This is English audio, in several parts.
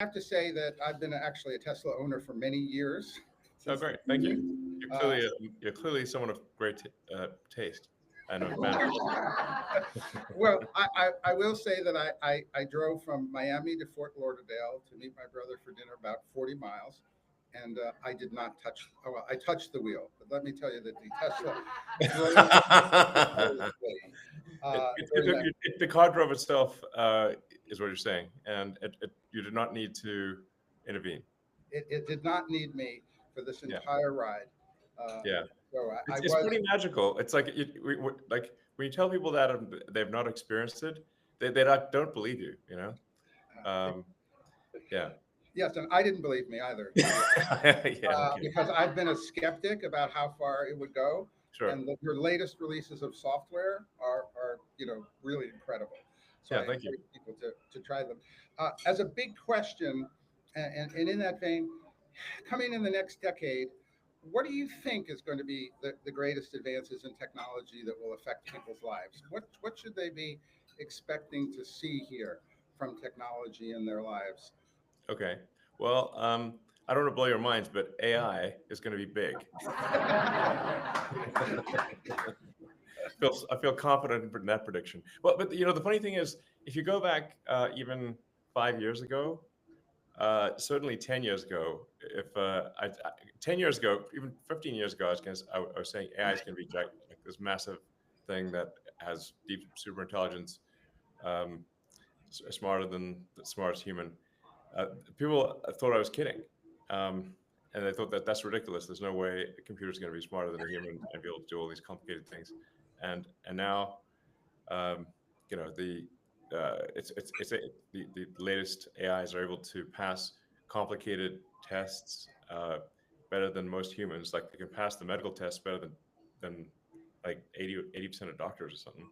have to say that I've been actually a Tesla owner for many years. Oh, Since the great. Thank you. uh, You're clearly someone of great taste and a fan of Tesla. well, I will say that I drove from Miami to Fort Lauderdale to meet my brother for dinner, about 40 miles. And I did not touch, oh, well, I touched the wheel. But let me tell you that the Tesla drove flawlessly during that. The car drove itself, is what you're saying, and you did not need to intervene. It did not need me for this Yeah, entire ride. Uh, yeah. so I It's was pretty magical. It's like like when you tell people that they've not experienced it, they don't believe you. You know. uh, Um, yeah. yes, and I didn't believe me either, to be Yeah. Okay. because I've been a skeptic about how far it would go, Sure. and your latest releases of software are really incredible. So I Yeah. Thank you. encourage people to try them. As a big question, and in that vein, coming in the next decade, what do you think is going to be the greatest advances in technology that will affect people's lives? What should they be expecting to see here from technology in their lives? Okay. Well, I don't want to blow your minds, but AI is going to be big. I feel confident in that prediction. Well, but the funny thing is, if you go back even 5 years ago, certainly 10 years ago, if 10 years ago, even 15 years ago, I was saying AI is going to be like this massive thing that has deep super intelligence, um, smarter than the smartest human. Uh, People thought I was kidding. Um, and they thought that that's ridiculous. There's no way a computer is going to be smarter than a human and be able to do all these complicated things. And now, um, the the latest AIs are able to pass complicated tests better than most humans. Like they can pass the medical test better than like 80% of doctors or something.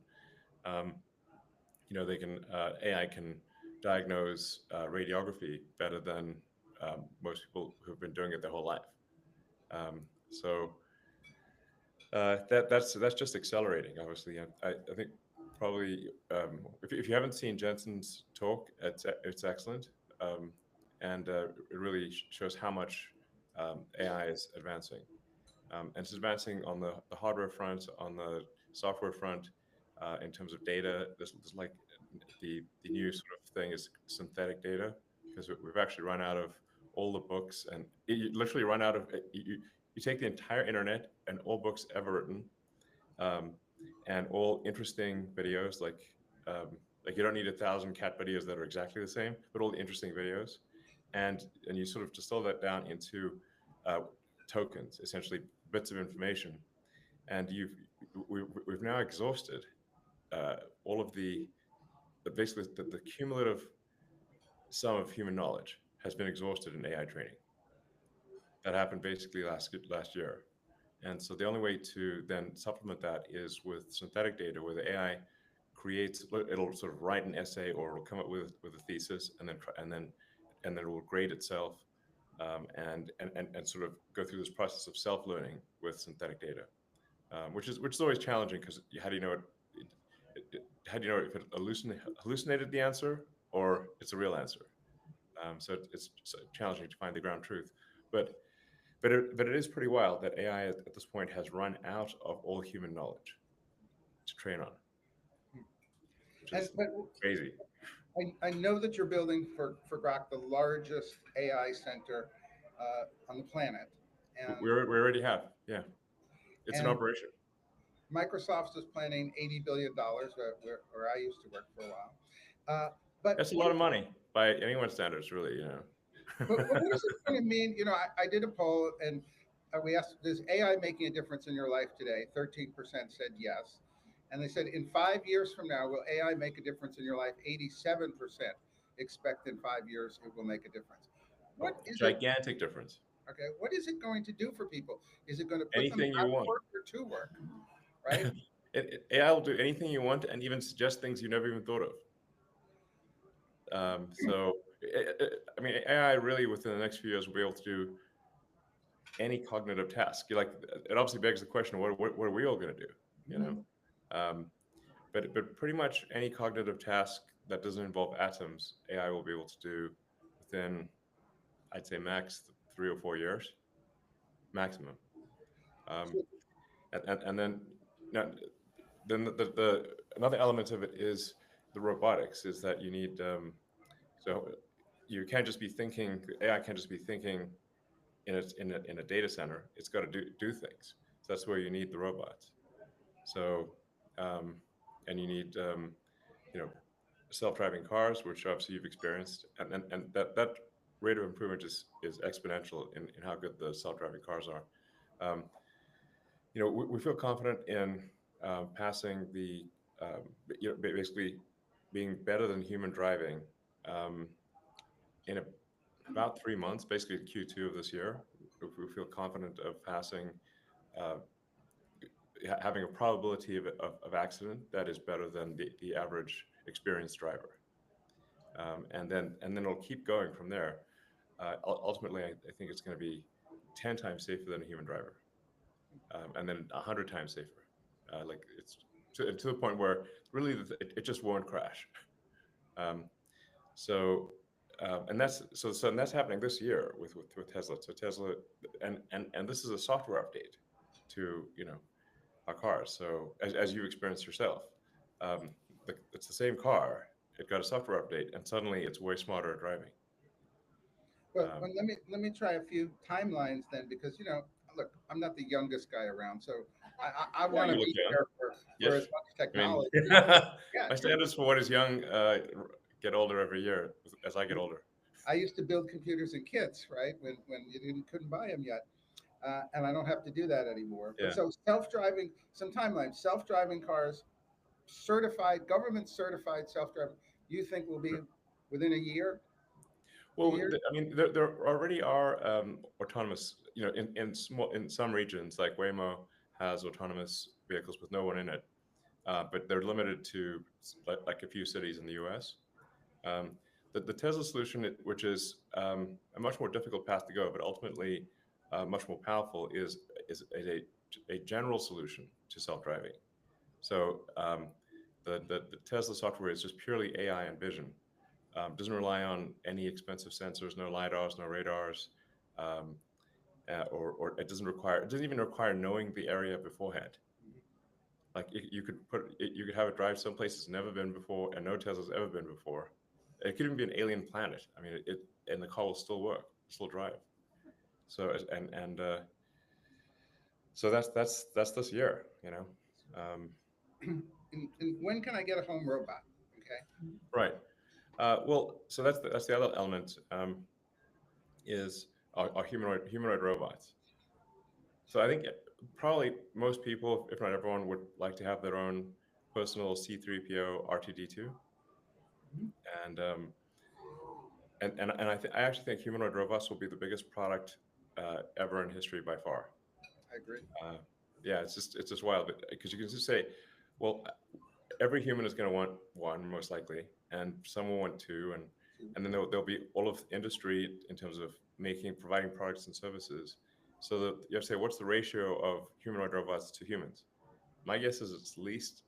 Um, they can AI can diagnose radiography better than most people who've been doing it their whole life. So that's just accelerating. Obviously, I think probably if you haven't seen Jensen's talk, it's excellent, um, and it really shows how much AI is advancing, and it's advancing on the hardware front, on the software front, in terms of data. There's like the new sort of thing is synthetic data because we've actually run out of all the books and you literally run out of you take the entire internet and all books ever written, um, and all interesting videos like you don't need 1,000 cat videos that are exactly the same, but all the interesting videos, and you sort of distill that down into uh, tokens, essentially bits of information, and we've now exhausted all of basically the cumulative sum of human knowledge has been exhausted in AI training. That happened basically last year. And so the only way to then supplement that is with synthetic data, where the AI it'll sort of write an essay or it'll come up with a thesis, and then it will grade itself, and sort of go through this process of self-learning with synthetic data, which is always challenging because how do you know how do you know if it hallucinated the answer or it's a real answer? So it's challenging to find the ground truth, but but it is pretty wild that AI at this point has run out of all human knowledge to train on, which And is but crazy. I know that you're building for Grok the largest AI center on the planet, and We already have, yeah, it's an and operation. Microsoft is planning $80 billion, where I used to work for a while. Uh, but That's a lot of money by anyone's standards, really. but what is it going to mean? I did a poll, and we asked, "Is AI making a difference in your life today?" 13% said yes, and they said, "In 5 years from now, will AI make a difference in your life?" 87% expect in 5 years it will make a difference. What Oh, is it? gigantic difference. Okay, what is it going to do for people? Is it going to put them Anything you out of want. work or to work? Right? AI will do anything you want and even suggest things you never even thought of. So, I mean, AI really within the next few years will be able to do any cognitive task. It obviously begs the question: what are we all going to do? You know, Mhm. um, but pretty much any cognitive task that doesn't involve atoms, AI will be able to do within, I'd say, max 3 or 4 years, maximum. Um, and then now, then the another element of it is the robotics. Is that you need so you can't just be thinking. AI can't just be thinking in a data center. It's got to do things. So that's where you need the robots. So um, and you need you know self-driving cars, which obviously you've experienced, and that rate of improvement is exponential in how good the self-driving cars are. Um, we feel confident in passing the basically being better than human driving um, in about 3 months, basically Q2 of this year. We feel confident of passing, uh, having a probability of accident that is better than the average experienced driver. And then it'll keep going from there. Ultimately, I think it's going to be 10 times safer than a human driver, and then 100 times safer. Like it's to the point where really it just won't crash. Um, so and that's happening this year with Tesla. So Tesla and this is a software update to our cars. So as you experienced yourself, um, it's the same car. It got a software update, and suddenly it's way smarter at driving. Well, let me try a few timelines then, because look, I'm not the youngest guy around, so I Yeah, want you to look be young. here for Yes, as much I mean, technology. Yeah, my standards for what is young get older every year as I get older. I used to build computers in kits, right? When you couldn't buy them yet, and I don't have to do that anymore. But Yeah. so self-driving, some timeline, self-driving cars, certified, government certified self-driving. You think will be within a year, two Well, years? I mean, there already are autonomous, in some regions, like Waymo has autonomous vehicles with no one in it, but they're limited to like a few cities in the U.S. Um, the Tesla solution, which is a much more difficult path to go, but ultimately much more powerful, is a general solution to self-driving. So the Tesla software is just purely AI and vision. Doesn't rely on any expensive sensors, no lidars, no radars, um, or it doesn't even require knowing the area beforehand. Like you could have it drive someplace it's never been before, and no Tesla's ever been before. It could even be an alien planet. I mean, and the car will still work, still drive. So so that's this year. Um, And when can I get a home robot? Okay. right. Well, so that's the other element, is our humanoid robots. So I think probably most people, if not everyone, would like to have their own personal C3PO R2D2, Mhm. and I actually think humanoid robots will be the biggest product ever in history by far. I agree. Uh, yeah, it's just wild because you can just say, well, every human is going to want one most likely, and some will want two, and then there'll be all of industry in terms of providing products and services. So that you have to say, what's the ratio of humanoid robots to humans? My guess is it's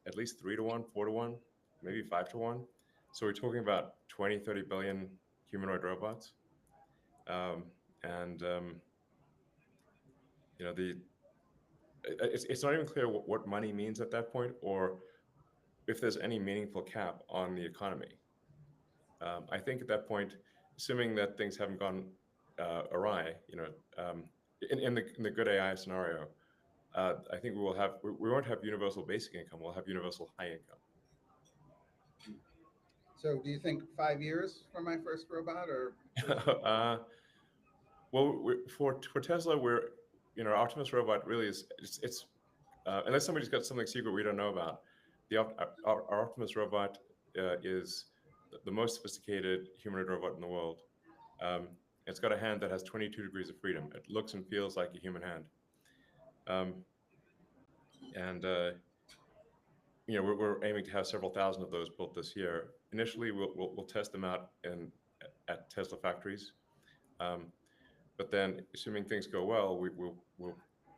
at least 3 to 1, 4 to 1, maybe 5 to 1. So we're talking about 20, 30 billion humanoid robots. Um, and the it's not even clear what money means at that point, or if there's any meaningful cap on the economy. I think at that point, assuming that things haven't gone awry, in the good AI scenario, I think we won't have universal basic income. We'll have universal high income. So do you think 5 years for my first robot, or Well, for Tesla, Optimus Robot really is it's unless somebody's got something secret we don't know about. Our Optimus Robot is the most sophisticated humanoid robot in the world. Um, it's got a hand that has 22 degrees of freedom. It looks and feels like a human hand. Um, and we're aiming to have several thousand of those built this year. Initially, we'll test them out at Tesla factories. Um, but then, assuming things go well, we'll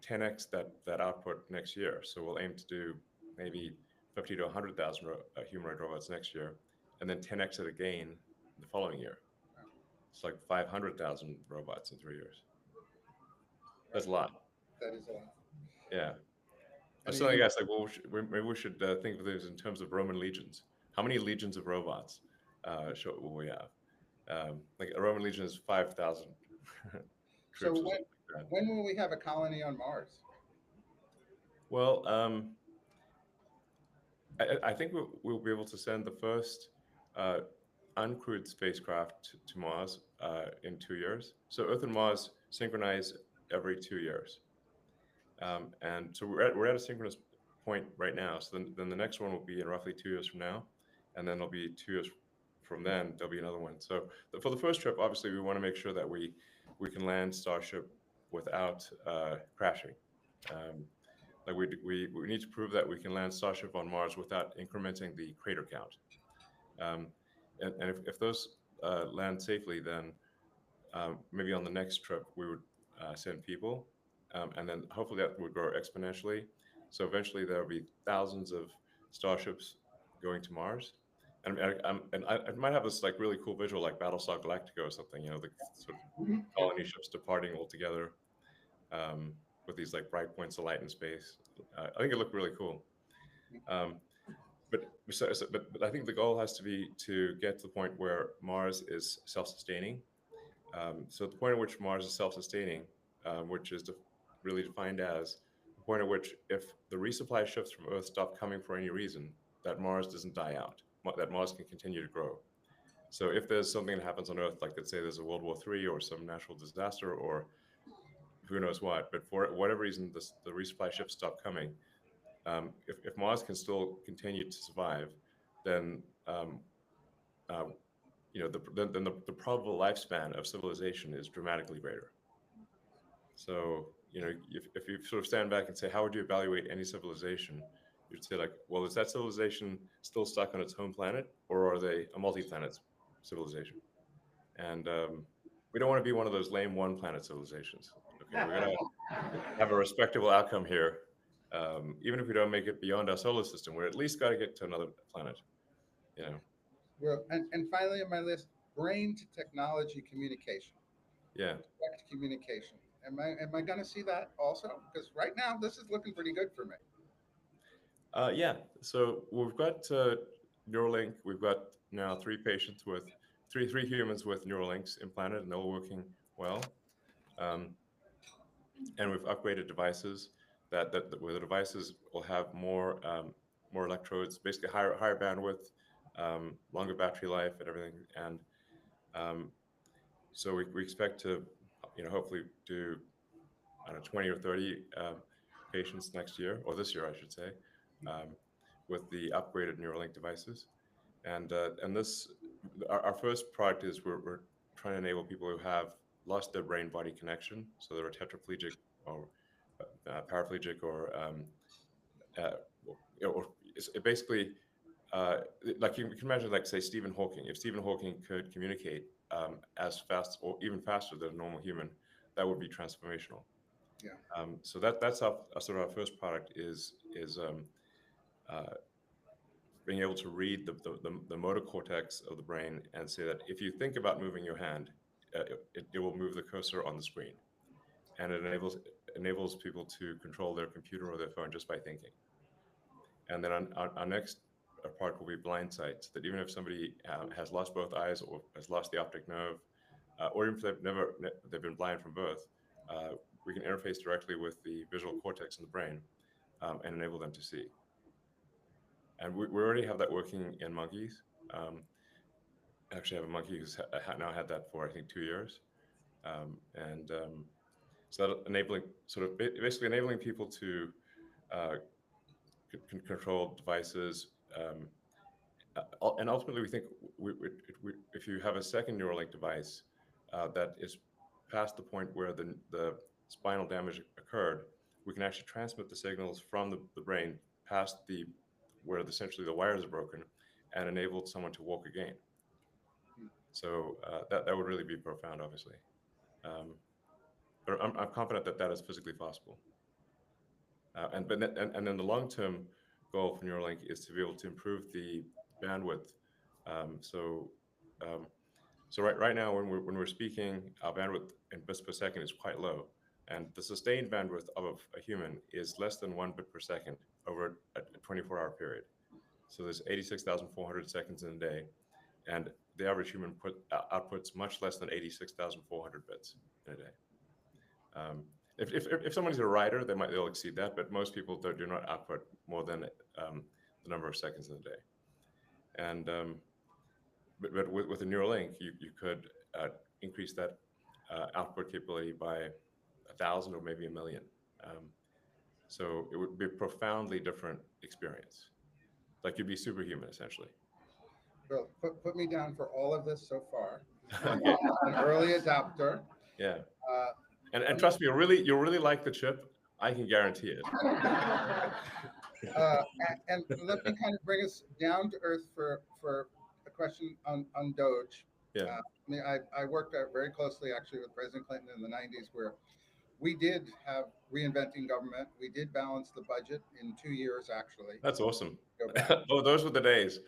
10x that output next year. So we'll aim to do maybe 50 to 100,000 humanoid robots next year, and then 10x it again the following year. It's like 500,000 robots in 3 years. That's Right. a lot. That is a lot. Yeah. But And suddenly, even guys, like, well, maybe we should think of this in terms of Roman legions. How many legions of robots will we have? Like a Roman legion is 5,000 so troops or something like that. when will we have a colony on Mars? Well, I think we'll be able to send the first uh, uncrewed spacecraft to Mars in 2 years. So Earth and Mars synchronize every 2 years. And so we're at a synchronous point right now. So then the next one will be in roughly 2 years from now. And then there'll be 2 years from then, there'll be another one. So for the first trip, obviously, we want to make sure that we can land Starship without crashing. Um, like we need to prove that we can land Starship on Mars without incrementing the crater count. Um, and if those land safely, then maybe on the next trip we would send people, and then hopefully that would grow exponentially. So eventually there will be thousands of starships going to Mars, and I might have this like really cool visual like Battlestar Galactica or something, the sort of Mhm. Yeah. colony ships departing all together um, with these like bright points of light in space. I think it looked really cool. Um, but I think the goal has to be to get to the point where Mars is self-sustaining. So the point at which Mars is self-sustaining, which is really defined as the point at which if the resupply ships from Earth stop coming for any reason, that Mars doesn't die out, that Mars can continue to grow. So if there's something that happens on Earth, like let's say there's a World War III or some natural disaster or who knows what, but for whatever reason the resupply ships stop coming, if Mars can still continue to survive, then uh, the probable lifespan of civilization is dramatically greater. So, if you sort of stand back and say, how would you evaluate any civilization? You'd say like, well, is that civilization still stuck on its home planet, or are they a multi-planet civilization? And we don't want to be one of those lame one-planet civilizations. Okay, we're gonna have a respectable outcome here. Even if we don't make it beyond our solar system, we're at least got to get to another planet. You know, Well, and finally on my list, brain to technology communication, yeah. direct communication. Am I going to see that also? Because right now this is looking pretty good for me. Yeah. So we've got Neuralink. We've got now three patients with three humans with Neuralinks implanted, and they're all working well. Um, and we've upgraded devices where the devices will have more electrodes, basically higher bandwidth, longer battery life, and everything. And um, so we expect to, hopefully do, I don't know, 20 or 30 patients next year, or this year, I should say, um, with the upgraded Neuralink devices. And this, our first product is we're trying to enable people who have lost their brain-body connection, so they're tetraplegic or paraplegic uh, or it basically like you can imagine, like say Stephen Hawking. If Stephen Hawking could communicate as fast or even faster than a normal human, that would be transformational. Yeah. So that's our sort of our first product is uh, being able to read the motor cortex of the brain and say that if you think about moving your hand, it will move the cursor on the screen, and it enables people to control their computer or their phone just by thinking. And then our next product will be blind sight, so that even if somebody has lost both eyes or has lost the optic nerve, or even if they've been blind from birth, we can interface directly with the visual cortex in the brain and enable them to see. And we already have that working in monkeys. I actually have a monkey who's now had that for I think 2 years, and so that enabling sort of basically enabling people to uh, control devices. And ultimately, we think if you have a second Neuralink device that is past the point where the spinal damage occurred, we can actually transmit the signals from the brain past where essentially the wires are broken and enable someone to walk again. So that would really be profound, obviously. But I'm confident that that is physically possible. And then the long-term goal for Neuralink is to be able to improve the bandwidth. So um, So right now, when we're speaking, our bandwidth in bits per second is quite low, and the sustained bandwidth of a human is less than 1 bit per second over a 24-hour period. So there's 86,400 seconds in a day, and the average human outputs much less than 86,400 bits in a day. If someone's a writer, they'll exceed that, but most people do not output more than the number of seconds in a day. And but with a Neuralink, you could increase that output capability by 1,000 or maybe 1,000,000. So it would be a profoundly different experience. Like you'd be superhuman essentially. Well, put me down for all of this so far. Okay. An early adopter. Yeah. Uh, And trust me, you'll really like the chip. I can guarantee it. and let me kind of bring us down to earth for a question on DOGE. Yeah. I mean, I worked very closely actually with President Clinton in the 90s, where we did have reinventing government. We did balance the budget in 2 years, actually. That's awesome. Go back. Oh, those were the days.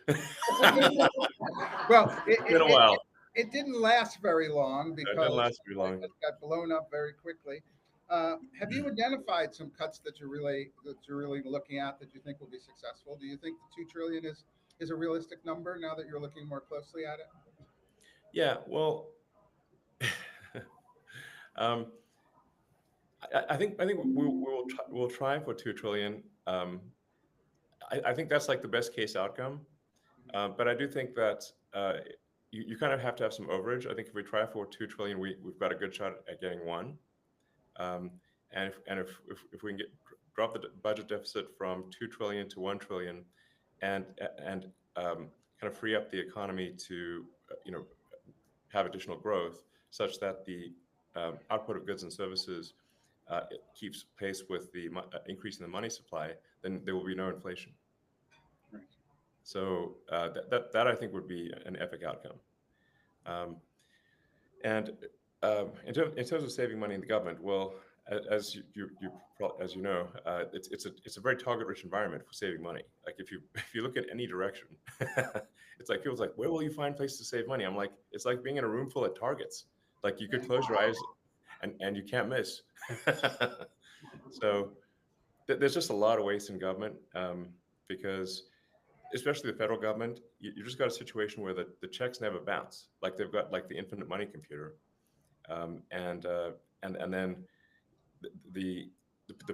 Well, It's been a while. it didn't last very long It because didn't last very long. it got blown up very quickly. Have you identified some cuts that you're really looking at that you think will be successful? Do you think the 2 trillion is a realistic number now that you're looking more closely at it? Yeah, well, I think we'll try for 2 trillion. I think that's like the best case outcome. But I do think that you kind of have to have some overage. I think if we try for 2 trillion, we've got a good shot at getting 1. And if we can drop the budget deficit from 2 trillion to 1 trillion, and kind of free up the economy to have additional growth, such that the output of goods and services it keeps pace with the increase in the money supply, then there will be no inflation. Right. So that I think would be an epic outcome. And in terms of saving money in the government, well, as you know, it's a very target-rich environment for saving money. Like if you look at any direction, it's like people's like, where will you find places to save money? I'm like, it's like being in a room full of targets. Like you could close your eyes and you can't miss. So there's just a lot of waste in government because, especially the federal government, you just got a situation where the checks never bounce. Like they've got like the infinite money computer, and then the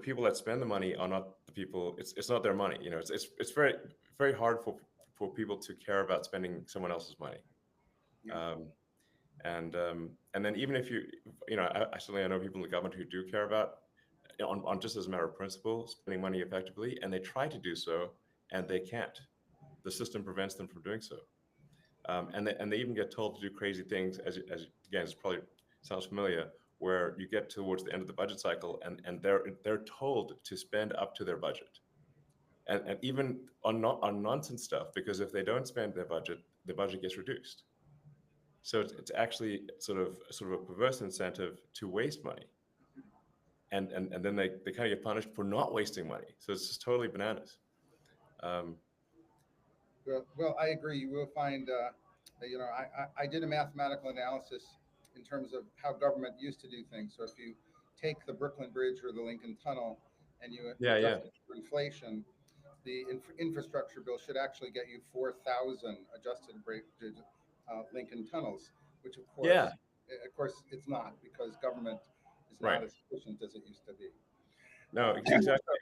people that spend the money are not the people. It's not their money. It's very very hard for people to care about spending someone else's money. Yeah. And then even if I know people in the government who do care about, on just as a matter of principle, spending money effectively, and they try to do so, and they can't. The system prevents them from doing so, and they even get told to do crazy things. As again, it probably sounds familiar, where you get towards the end of the budget cycle, and they're told to spend up to their budget, and even on nonsense stuff, because if they don't spend their budget, the budget gets reduced. So it's actually sort of a perverse incentive to waste money, and then they kind of get punished for not wasting money. So it's just totally bananas. Well, I agree. You will find, I did a mathematical analysis in terms of how government used to do things. So if you take the Brooklyn Bridge or the Lincoln Tunnel and you adjust it for inflation, the infrastructure bill should actually get you 4,000 adjusted Lincoln tunnels, which of course it's not, because government is not Right. as efficient as it used to be. No, exactly.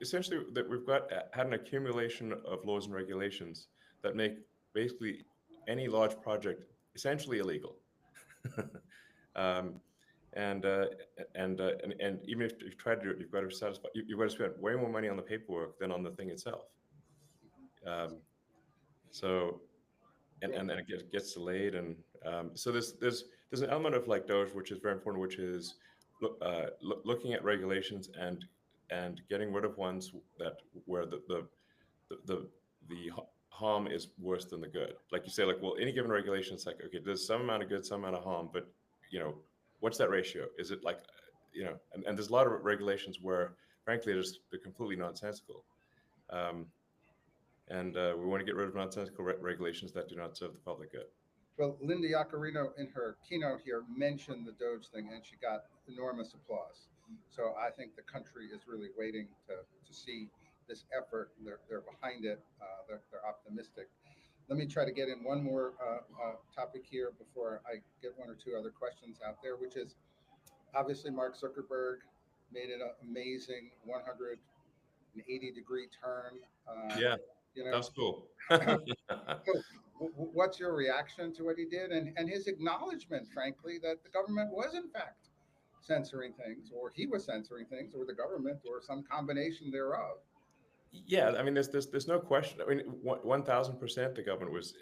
Essentially, that we've had an accumulation of laws and regulations that make basically any large project essentially illegal. And even if you try to do it, you've got to satisfy. You've got to spend way more money on the paperwork than on the thing itself. And then it gets delayed, and so there's an element of like DOGE, which is very important, which is looking at regulations and getting rid of ones where the harm is worse than the good. Like you say, like, well, any given regulation, it's like, okay, there's some amount of good, some amount of harm, but what's that ratio? Is it like, and there's a lot of regulations where frankly they're completely nonsensical. And we want to get rid of nonsensical regulations that do not serve the public good. Well, Linda Yaccarino in her keynote here mentioned the DOGE thing, and she got enormous applause. So I think the country is really waiting to see this effort. They're behind it. They're optimistic. Let me try to get in one more topic here before I get one or two other questions out there, which is obviously Mark Zuckerberg made an amazing 180-degree turn. Yeah, You that know, was cool. so what's your reaction to what he did, and his acknowledgement, frankly, that the government was in fact censoring things, or he was censoring things, or the government, or some combination thereof? Yeah, I mean, there's no question. I mean, 1,000% the government was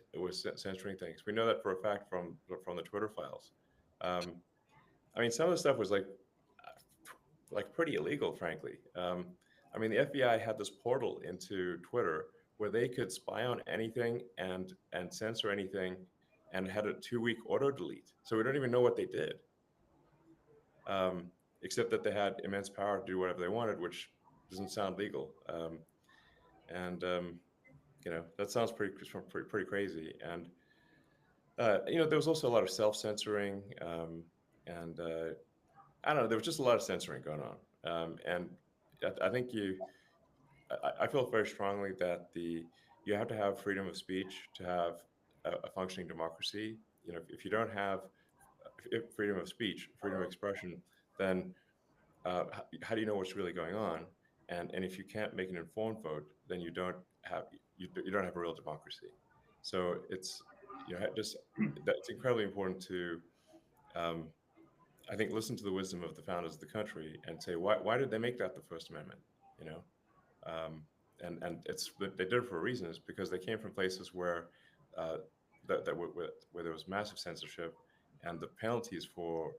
censoring things. We know that for a fact from the Twitter files. Um, I mean, some of the stuff was like pretty illegal, frankly. I mean, the FBI had this portal into Twitter where they could spy on anything and censor anything, and had a 2-week auto delete. So we don't even know what they did, except that they had immense power to do whatever they wanted, which doesn't sound legal. And that sounds pretty crazy. And there was also a lot of self-censoring, and I don't know. There was just a lot of censoring going on, and I think I feel very strongly that you have to have freedom of speech to have a functioning democracy. If you don't have freedom of speech, freedom of expression, then how do you know what's really going on? And if you can't make an informed vote, then you don't have a real democracy. So it's just that's incredibly important to um, I think listen to the wisdom of the founders of the country and say why did they make that the First Amendment? You know, um, and they did it for a reason. Is because they came from places where uh, where there was massive censorship, and the penalties for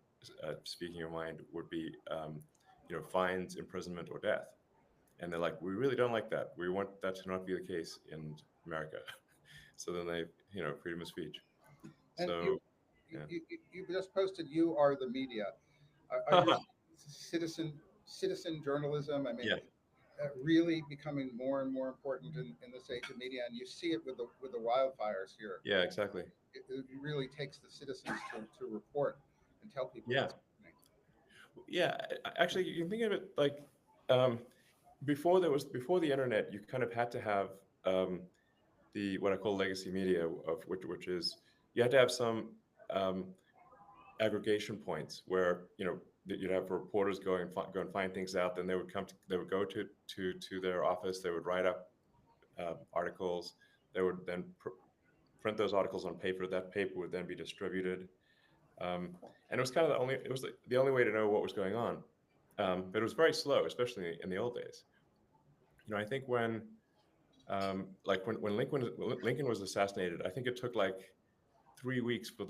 speaking your mind would be fines, imprisonment, or death. And they're like, we really don't like that. We want that to not be the case in America. So then they, freedom of speech. And So yeah, you just posted, you are the media. Are you citizen journalism? I mean, yeah, really becoming more and more important in this age of media, and you see it with the wildfires here. yeah, exactly. It really takes the citizens to report and tell people Yeah, what's happening. yeah. Actually, you can think of it like um, before the internet, you kind of had to have um, the what I call legacy media, of which is you had to have some um, aggregation points where that you'd have reporters go and find things out. Then they would go to their office. They would write up articles. They would then print those articles on paper. That paper would then be distributed. And it was kind of the only way to know what was going on. But it was very slow, especially in the old days. I think when Lincoln was assassinated, I think it took like 3 weeks for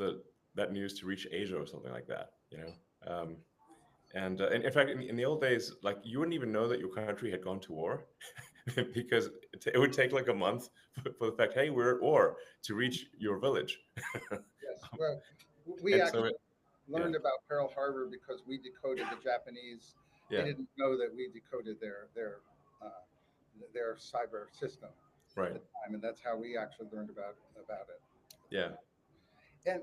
that news to reach Asia or something like that. And in fact, in the old days, like you wouldn't even know that your country had gone to war because it would take like a month for the fact, hey, we're at war, to reach your village. Yes. Well, we And so, actually yeah, learned about Pearl Harbor because we decoded the Japanese. They yeah, didn't know that we decoded uh, their cyber system at right, the time, and that's how we actually learned about it. yeah,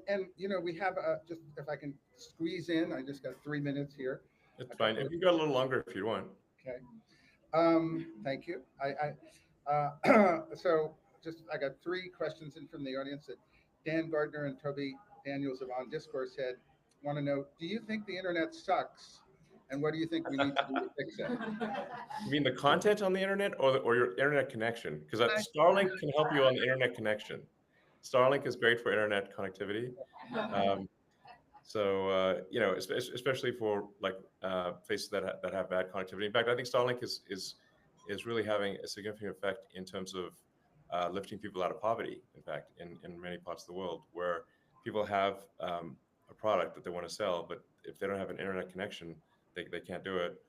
And we have just, if I can squeeze in, I just got 3 minutes here, it's a fine. couple If of you got a little longer, if you want. okay. Thank you. So just I got three questions in from the audience that Dan Gardner and Toby Daniels of On Discourse said, want to know, do you think the internet sucks? And what do you think we need to do to fix it? You mean the content on the internet, or your internet connection? Because I, Starlink can help you on the internet connection. Starlink is great for internet connectivity. Um, so especially for like places that have bad connectivity. In fact, I think Starlink is really having a significant effect in terms of lifting people out of poverty. In fact, in many parts of the world where people have a product that they want to sell, but if they don't have an internet connection, they can't do it.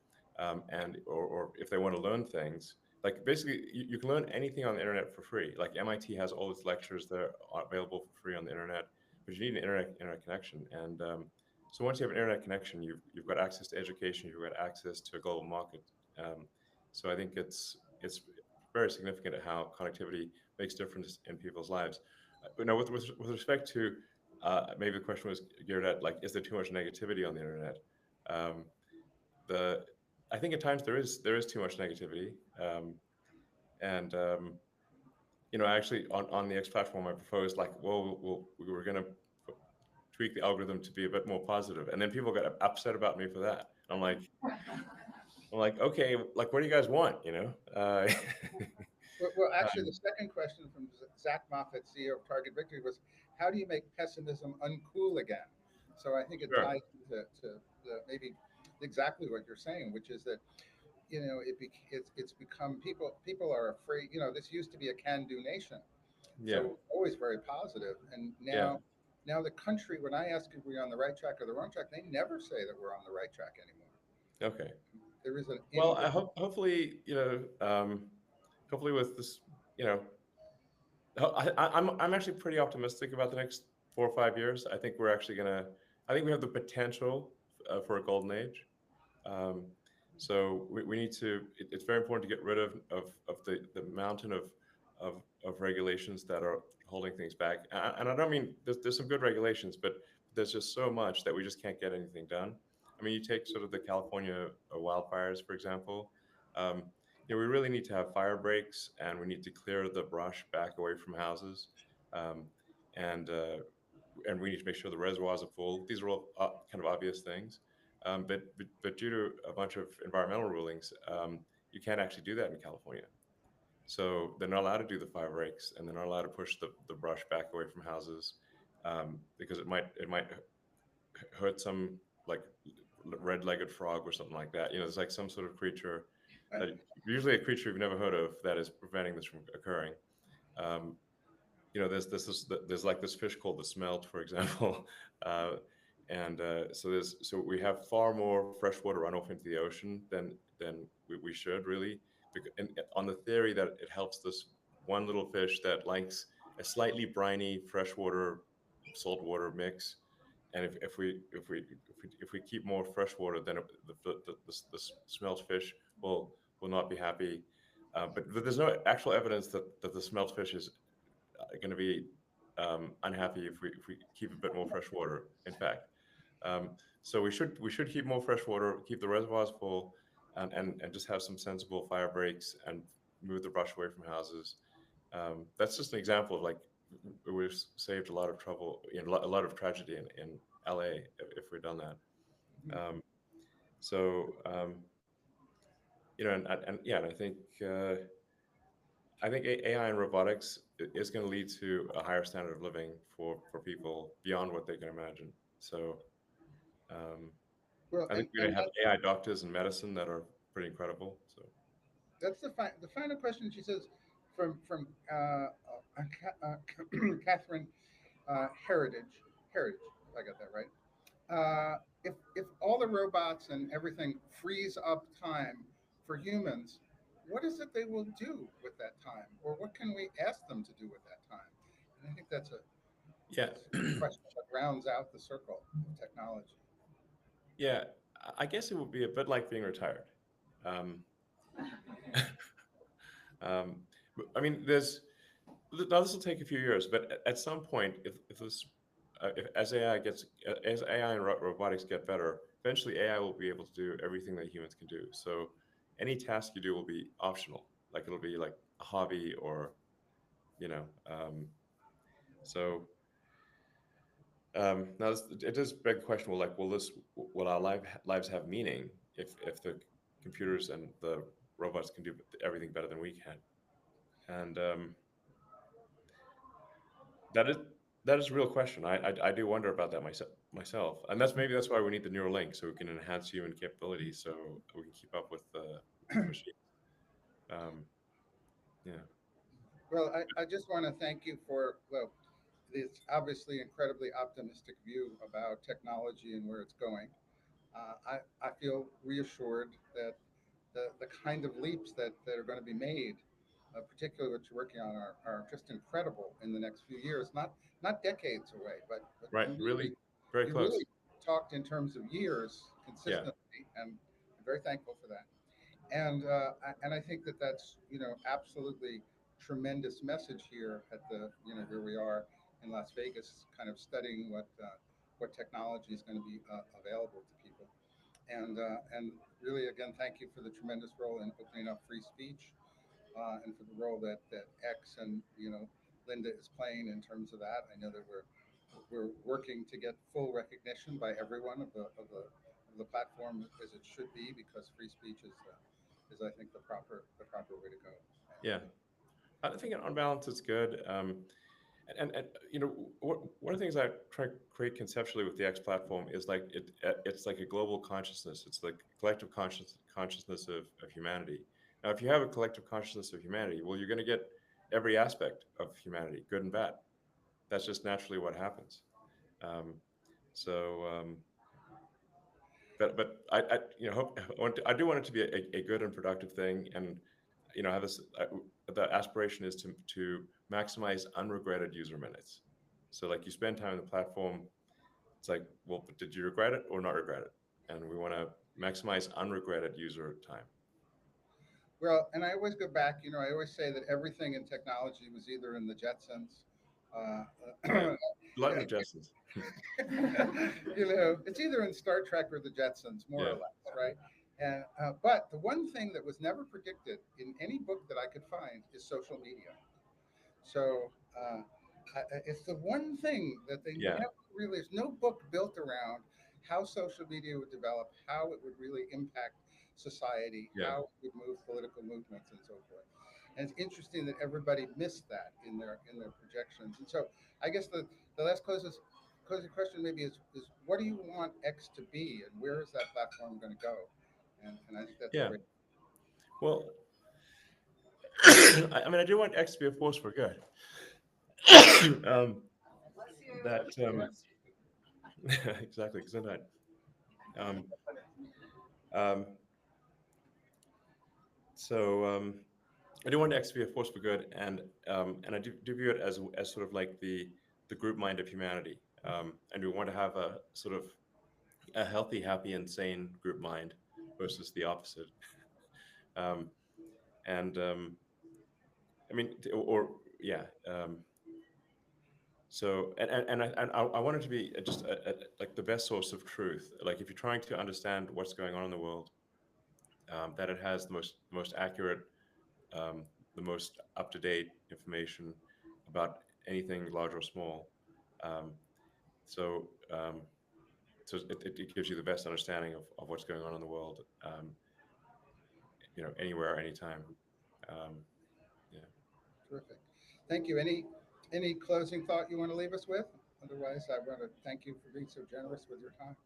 Or if they want to learn things, like basically you can learn anything on the internet for free. Like MIT has all its lectures that are available for free on the internet, but you need an internet connection. And so once you have an internet connection, you've got access to education, you've got access to a global market. So I think it's very significant how connectivity makes difference in people's lives. Now, with respect to maybe the question was geared at like, is there too much negativity on the internet? Um, the I think at times there is too much negativity, and actually on the X platform, I proposed like, well, we were going to tweak the algorithm to be a bit more positive, and then people got upset about me for that. I'm like, okay, like, what do you guys want? Well, actually, Um, the second question from Zach Moffat, CEO of Target Victory, was how do you make pessimism uncool again? So I think it sure. ties to maybe exactly what you're saying, which is that it's become people are afraid. This used to be a can-do nation, Yeah. so always very positive, and Yeah. now the country. When I ask if we're on the right track or the wrong track, they never say that we're on the right track anymore. Okay. There is an Well, inward. hopefully, hopefully with this, you know, I'm actually pretty optimistic about the next 4 or 5 years. I think we're actually gonna. I think we have the potential for a golden age. Um, so we need to. It's very important to get rid of the mountain of regulations that are holding things back. And I don't mean there's some good regulations, but there's just so much that we just can't get anything done. I mean, you take sort of the California wildfires, for example. Um, we really need to have fire breaks, and we need to clear the brush back away from houses, um, and uh, and we need to make sure the reservoirs are full. These are all kind of obvious things, but due to a bunch of environmental rulings, you can't actually do that in California. So they're not allowed to do the fire breaks, and they're not allowed to push the brush back away from houses, because it might hurt some, like, red-legged frog or something like that. It's like some sort of creature that, usually a creature you've never heard of, that is preventing this from occurring. Um, there's like this fish called the smelt, for example, uh, and so we have far more freshwater runoff into the ocean than we should really, and on the theory that it helps this one little fish that likes a slightly briny freshwater saltwater mix, and if we keep more freshwater, then the smelt fish will not be happy. But there's no actual evidence that the smelt fish is going to be unhappy if we keep a bit more fresh water. In fact, um, so we should keep more fresh water, keep the reservoirs full, and just have some sensible fire breaks and move the brush away from houses. That's just an example of, like, we've saved a lot of trouble, a lot of tragedy in LA if we'd done that. Um, so and yeah, and I think AI and robotics is going to lead to a higher standard of living for people beyond what they can imagine. So um, Well, I think we're going and to have AI doctors in medicine that are pretty incredible. So that's the final question. She says from Catherine Heritage. If I got that right. If all the robots and everything frees up time for humans, what is it they will do with that time, or what can we ask them to do with that time? And I think that's yeah, a question that rounds out the circle of technology. yeah, I guess it would be a bit like being retired. Um, um, I mean, now this will take a few years, but at some point, if as AI and robotics get better, eventually AI will be able to do everything that humans can do. So any task you do will be optional, like it'll be like a hobby, or you know. So now it does beg the question. Well, like, will our lives have meaning if the computers and the robots can do everything better than we can? And That is that is a real question. I do wonder about that myself, and that's why we need the Neuralink, so we can enhance human capabilities, so we can keep up with the machine. Um, yeah, Well, I just want to thank you for, well, this obviously incredibly optimistic view about technology and where it's going. I feel reassured that the kind of leaps that are going to be made, particularly what you're working on, are just incredible in the next few years, not decades away, but right. you Really, really very you close. really talked in terms of years Yeah, consistently, and I'm very thankful for that. And I think that that's absolutely tremendous message here at the where we are in Las Vegas, kind of studying what technology is going to be available to people. And really, again, thank you for the tremendous role in opening up free speech, and for the role that X and Linda is playing in terms of that. I know that we're working to get full recognition by everyone of the platform as it should be, because free speech is I think the proper way to go. Yeah, I think on balance it's good. And one of the things I try to create conceptually with the X platform is like it's like a global consciousness. It's like collective consciousness of humanity. Now, if you have a collective consciousness of humanity, well, you're going to get every aspect of humanity, good and bad. That's just naturally what happens. Um, so, but hope I do want it to be a good and productive thing, and have this. The aspiration is to maximize unregretted user minutes. So, like, you spend time on the platform. It's like, well, did you regret it or not regret it? And we want to maximize unregretted user time. Well, and I always go back. I always say that everything in technology was either in the Jetsons. Yeah, love the Jetsons. It's either in Star Trek or the Jetsons, more Yeah, or less, right? And but the one thing that was never predicted in any book that I could find is social media. So it's the one thing that they yeah, never really. There's no book built around how social media would develop, how it would really impact society, yeah, how it would move political movements, and so forth. And it's interesting that everybody missed that in their projections. And so I guess the last closing question maybe is what do you want X to be, and where is that platform going to go? And I think that's a yeah. great. Well, I mean, I do want X to be a force for good. um, that exactly, because um, um, so I do want X to be a force for good, and I do view it as sort of like the group mind of humanity, and we want to have a sort of a healthy, happy, and sane group mind versus the opposite. Um, and I mean, or yeah. So and I want it to be just like the best source of truth. Like, if you're trying to understand what's going on in the world, that it has the most accurate, um, the most up to date information about anything large or small. Um, so so it gives you the best understanding of what's going on in the world. Anywhere, anytime. Um, yeah. Terrific. Thank you. Any closing thought you want to leave us with? Otherwise, I want to thank you for being so generous with your time.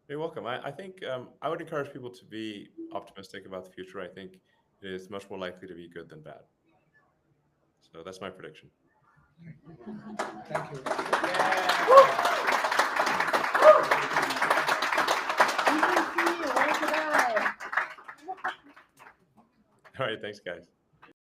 You're welcome. I think I would encourage people to be optimistic about the future. I think it is much more likely to be good than bad. So that's my prediction. Thank you. All right. Thanks, guys.